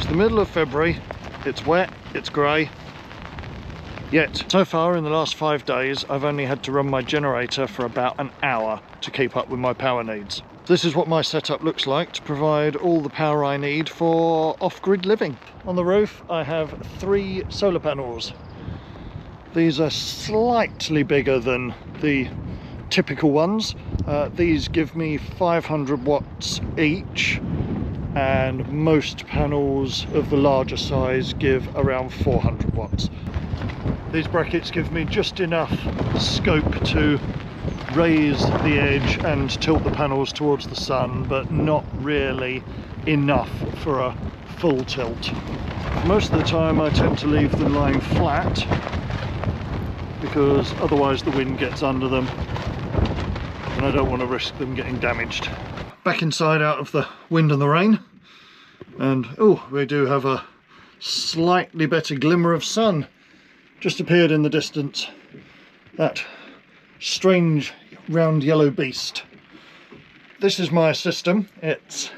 It's the middle of February, it's wet, it's grey, yet so far in the last 5 days I've only had to run my generator for about an hour to keep up with my power needs. This is what my setup looks like to provide all the power I need for off-grid living. On the roof I have 3 solar panels. These are slightly bigger than the typical ones. These give me 500 watts each, and most panels of the larger size give around 400 watts. These brackets give me just enough scope to raise the edge and tilt the panels towards the sun, but not really enough for a full tilt. Most of the time I tend to leave them lying flat, because otherwise the wind gets under them and I don't want to risk them getting damaged. Back inside out of the wind and the rain, and oh, we do have a slightly better glimmer of sun just appeared in the distance. That strange round yellow beast. This is my system. It's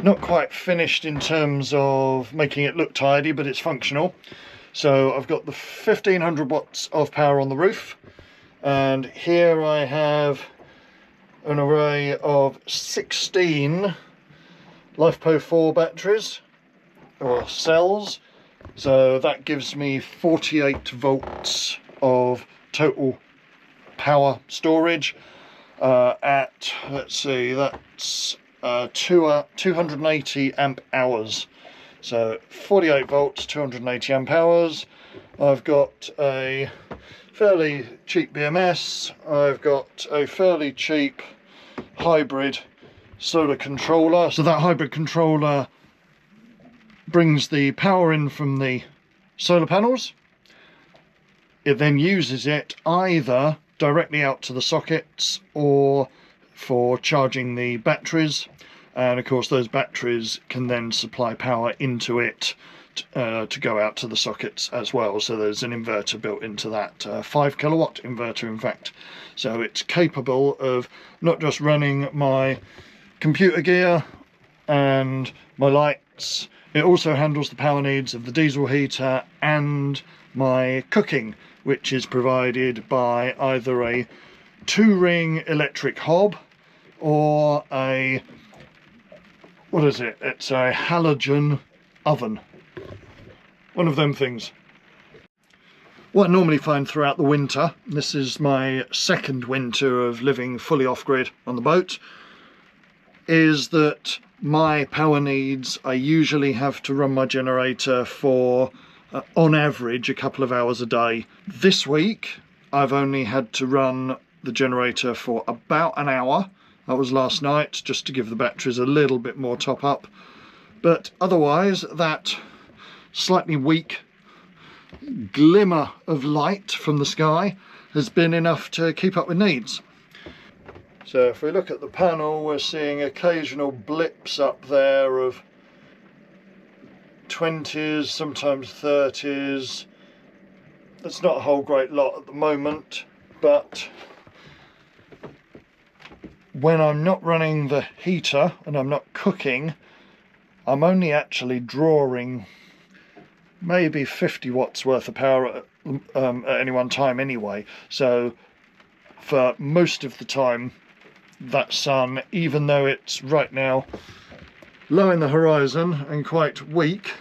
not quite finished in terms of making it look tidy, but it's functional. So I've got the 1500 watts of power on the roof, and here I have an array of 16 LiFePO 4 batteries or cells, so that gives me 48 volts of total power storage at, let's see, that's 280 amp hours. So 48 volts, 280 amp hours. I've got a fairly cheap BMS, I've got a fairly cheap hybrid solar controller. So that hybrid controller brings the power in from the solar panels. It then uses it either directly out to the sockets or for charging the batteries. And of course those batteries can then supply power into it to go out to the sockets as well. So there's an inverter built into that, 5 kilowatt inverter in fact. So it's capable of not just running my computer gear and my lights, it also handles the power needs of the diesel heater and my cooking, which is provided by either a 2-ring electric hob or a, what is it? It's a halogen oven. One of them things. What I normally find throughout the winter, this is my second winter of living fully off-grid on the boat, is that my power needs, I usually have to run my generator for, on average, a couple of hours a day. This week, I've only had to run the generator for about an hour. That was last night, just to give the batteries a little bit more top up. But otherwise, that slightly weak glimmer of light from the sky has been enough to keep up with needs. So if we look at the panel, we're seeing occasional blips up there of 20s, sometimes 30s. That's not a whole great lot at the moment, but when I'm not running the heater and I'm not cooking, I'm only actually drawing maybe 50 watts worth of power at any one time anyway. So for most of the time, that sun, even though it's right now low in the horizon and quite weak,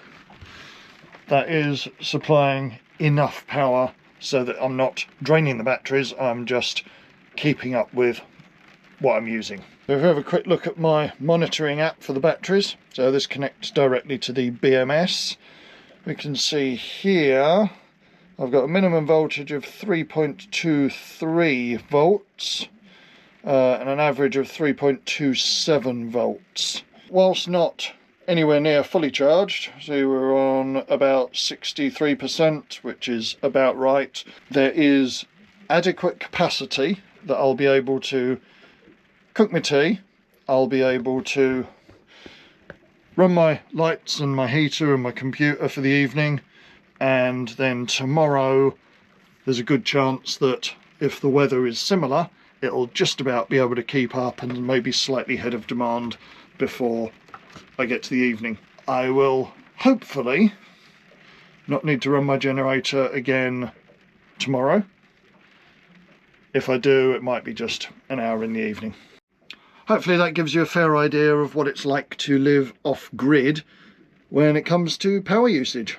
that is supplying enough power so that I'm not draining the batteries, I'm just keeping up with what I'm using. So if we have a quick look at my monitoring app for the batteries, so this connects directly to the BMS. We can see here I've got a minimum voltage of 3.23 volts and an average of 3.27 volts. Whilst not anywhere near fully charged, so we're on about 63%, which is about right, there is adequate capacity that I'll be able to cook my tea, I'll be able to run my lights and my heater and my computer for the evening, and then tomorrow there's a good chance that if the weather is similar, it'll just about be able to keep up and maybe slightly ahead of demand before I get to the evening. I will hopefully not need to run my generator again tomorrow. If I do, it might be just an hour in the evening. Hopefully that gives you a fair idea of what it's like to live off-grid when it comes to power usage.